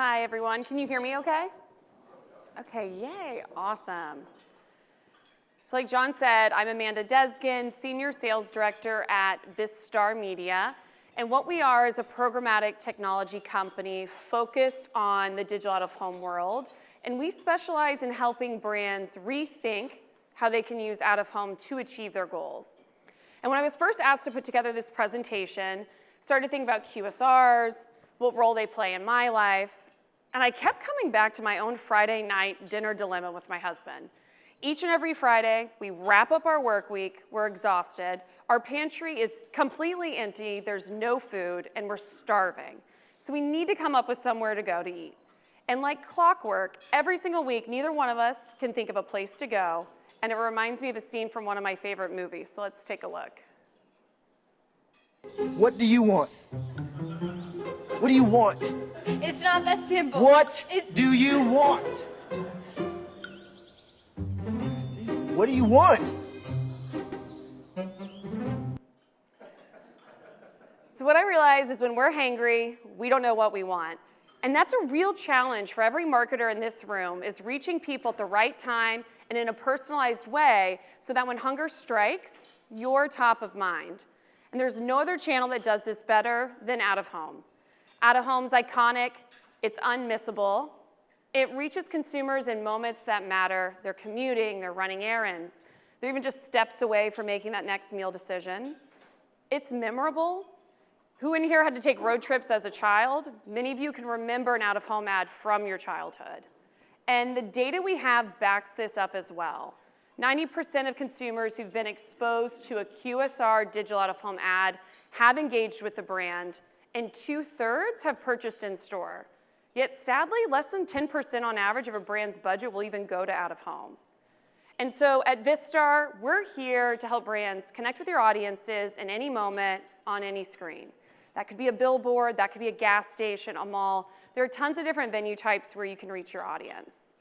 Hi, everyone. Can you hear me okay? Okay, yay, awesome. So like John said, I'm Amanda Desguin, Senior Sales Director at Vistar Media. And what we are is a programmatic technology company focused on the digital out-of-home world. And we specialize in helping brands rethink how they can use out-of-home to achieve their goals. And when I was first asked to put together this presentation, started thinking about QSRs, what role they play in my life, and I kept coming back to my own Friday night dinner dilemma with my husband. Each and every Friday, we wrap up our work week, we're exhausted, our pantry is completely empty, there's no food, and we're starving. So we need to come up with somewhere to go to eat. And like clockwork, every single week, neither one of us can think of a place to go, and it reminds me of a scene from one of my favorite movies, so let's take a look. What do you want? What do you want? It's not that simple. What do you want? What do you want? So what I realize is when we're hangry, we don't know what we want. And that's a real challenge for every marketer in this room, is reaching people at the right time and in a personalized way so that when hunger strikes, you're top of mind. And there's no other channel that does this better than out-of-home. Out-of-home's iconic, it's unmissable. It reaches consumers in moments that matter. They're commuting, they're running errands. They're even just steps away from making that next meal decision. It's memorable. Who in here had to take road trips as a child? Many of you can remember an out-of-home ad from your childhood. And the data we have backs this up as well. 90% of consumers who've been exposed to a QSR digital out-of-home ad have engaged with the brand, and 2/3 have purchased in store. Yet sadly, less than 10% on average of a brand's budget will even go to out-of-home. And so at Vistar, we're here to help brands connect with your audiences in any moment on any screen. That could be a billboard, that could be a gas station, a mall. There are tons of different venue types where you can reach your audience.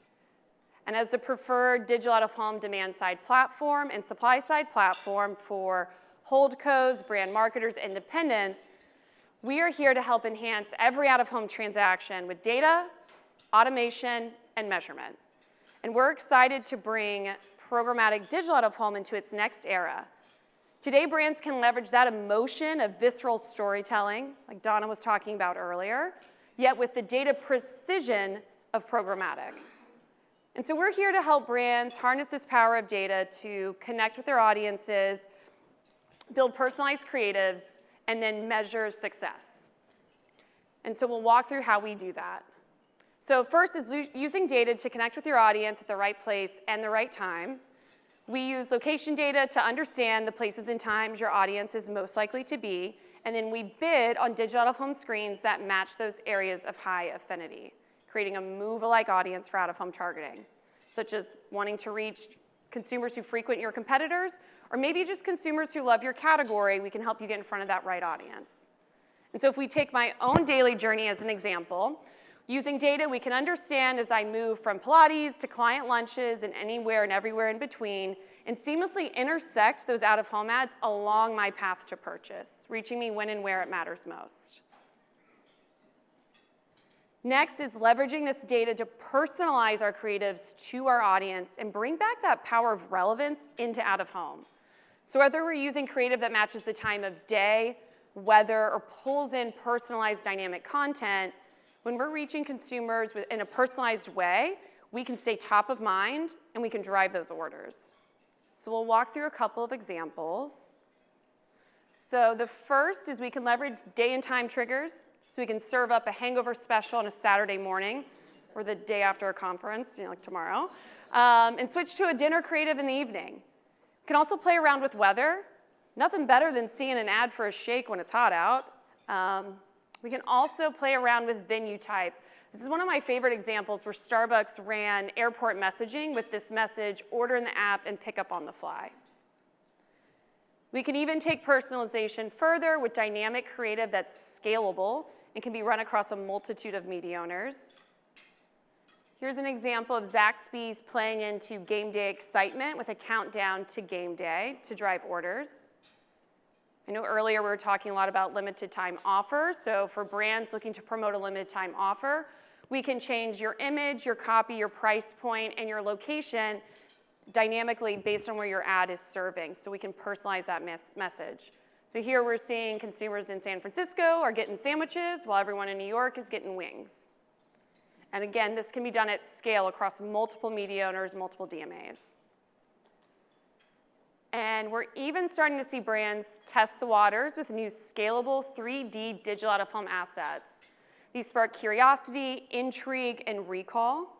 And as the preferred digital out-of-home demand-side platform and supply-side platform for holdcos, brand marketers, independents, we are here to help enhance every out-of-home transaction with data, automation, and measurement. And we're excited to bring programmatic digital out-of-home into its next era. Today, brands can leverage that emotion of visceral storytelling, like Donna was talking about earlier, yet with the data precision of programmatic. And so we're here to help brands harness this power of data to connect with their audiences, build personalized creatives, and then measure success. And so we'll walk through how we do that. So first is using data to connect with your audience at the right place and the right time. We use location data to understand the places and times your audience is most likely to be, and then we bid on digital out-of-home screens that match those areas of high affinity, creating a move-alike audience for out-of-home targeting, such as wanting to reach consumers who frequent your competitors, or maybe just consumers who love your category. We can help you get in front of that right audience. And so if we take my own daily journey as an example, using data, we can understand as I move from Pilates to client lunches and anywhere and everywhere in between, and seamlessly intersect those out-of-home ads along my path to purchase, reaching me when and where it matters most. Next is leveraging this data to personalize our creatives to our audience and bring back that power of relevance into out-of-home. So whether we're using creative that matches the time of day, weather, or pulls in personalized dynamic content, when we're reaching consumers in a personalized way, we can stay top of mind and we can drive those orders. So we'll walk through a couple of examples. So the first is we can leverage day and time triggers. So we can serve up a hangover special on a Saturday morning or the day after a conference, like tomorrow, and switch to a dinner creative in the evening. We can also play around with weather. Nothing better than seeing an ad for a shake when it's hot out. We can also play around with venue type. This is one of my favorite examples where Starbucks ran airport messaging with this message, order in the app and pick up on the fly. We can even take personalization further with dynamic creative that's scalable and can be run across a multitude of media owners. Here's an example of Zaxby's playing into game day excitement with a countdown to game day to drive orders. I know earlier we were talking a lot about limited time offers, so for brands looking to promote a limited time offer, We can change your image, your copy, your price point, and your location dynamically based on where your ad is serving, so we can personalize that message. So here we're seeing consumers in San Francisco are getting sandwiches while everyone in New York is getting wings. And again, this can be done at scale across multiple media owners, multiple DMAs. And we're even starting to see brands test the waters with new scalable 3D digital out-of-home assets. These spark curiosity, intrigue, and recall.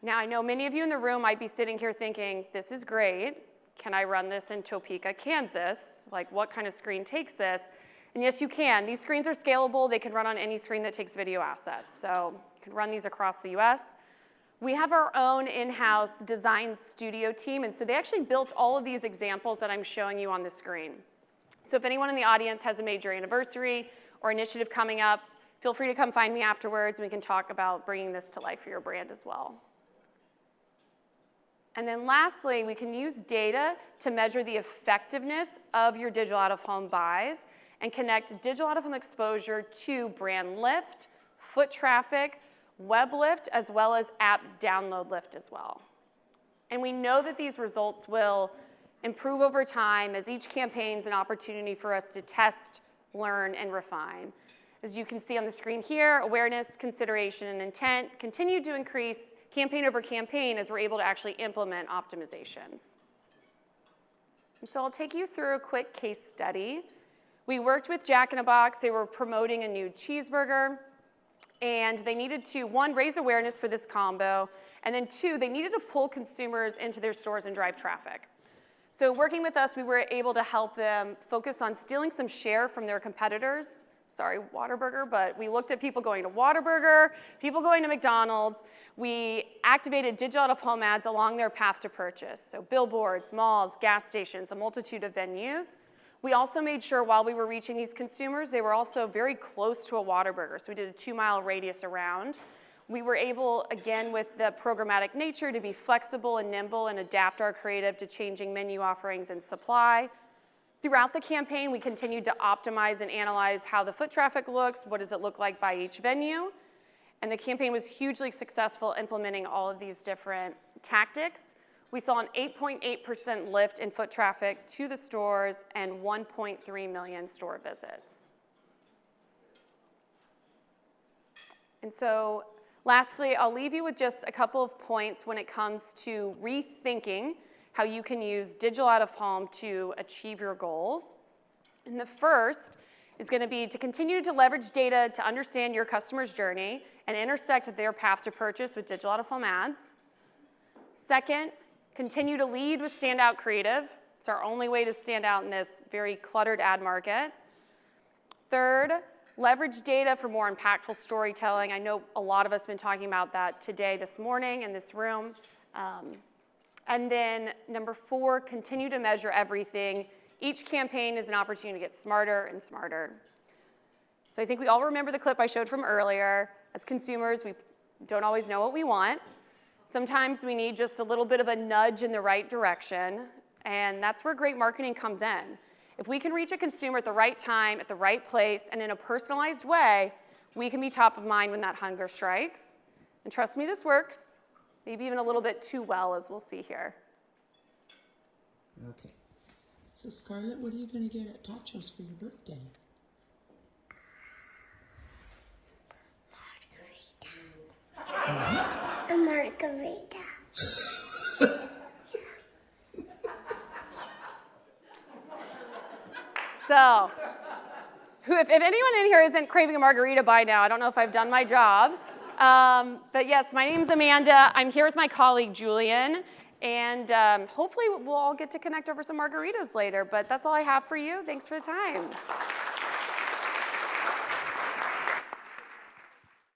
Now, I know many of you in the room might be sitting here thinking, this is great. Can I run this in Topeka, Kansas? Like, what kind of screen takes this? And yes, you can. These screens are scalable. They can run on any screen that takes video assets. So you can run these across the US. We have our own in-house design studio team, and so they actually built all of these examples that I'm showing you on the screen. So if anyone in the audience has a major anniversary or initiative coming up, feel free to come find me afterwards, and we can talk about bringing this to life for your brand as well. And then lastly, we can use data to measure the effectiveness of your digital out-of-home buys and connect digital out-of-home exposure to brand lift, foot traffic, web lift, as well as app download lift as well. And we know that these results will improve over time as each campaign is an opportunity for us to test, learn, and refine. As you can see on the screen here, awareness, consideration, and intent continue to increase campaign over campaign as we're able to actually implement optimizations. And so I'll take you through a quick case study. We worked with Jack in the Box. They were promoting a new cheeseburger, and they needed to, one, raise awareness for this combo, and then two, they needed to pull consumers into their stores and drive traffic. So working with us, we were able to help them focus on stealing some share from their competitors. Sorry, Whataburger, but we looked at people going to Whataburger, people going to McDonald's. We activated digital out-of-home ads along their path to purchase. So billboards, malls, gas stations, a multitude of venues. We also made sure while we were reaching these consumers, they were also very close to a Whataburger. So we did a 2-mile radius around. We were able, again, with the programmatic nature, to be flexible and nimble and adapt our creative to changing menu offerings and supply. Throughout the campaign, we continued to optimize and analyze how the foot traffic looks, what does it look like by each venue, and the campaign was hugely successful implementing all of these different tactics. We saw an 8.8% lift in foot traffic to the stores and 1.3 million store visits. And so lastly, I'll leave you with just a couple of points when it comes to rethinking how you can use digital out-of-home to achieve your goals. And the first is going to be to continue to leverage data to understand your customer's journey and intersect their path to purchase with digital out-of-home ads. Second, continue to lead with standout creative. It's our only way to stand out in this very cluttered ad market. Third, leverage data for more impactful storytelling. I know a lot of us have been talking about that today, this morning, in this room. And then number 4, continue to measure everything. Each campaign is an opportunity to get smarter and smarter. So I think we all remember the clip I showed from earlier. As consumers, we don't always know what we want. Sometimes we need just a little bit of a nudge in the right direction, and that's where great marketing comes in. If we can reach a consumer at the right time, at the right place, and in a personalized way, we can be top of mind when that hunger strikes. And trust me, this works. Maybe even a little bit too well, as we'll see here. Okay. So, Scarlett, what are you going to get at Tachos for your birthday? Margarita. A margarita. So, if anyone in here isn't craving a margarita by now, I don't know if I've done my job. But yes, my name's Amanda. I'm here with my colleague, Julian, and hopefully we'll all get to connect over some margaritas later, but that's all I have for you. Thanks for the time.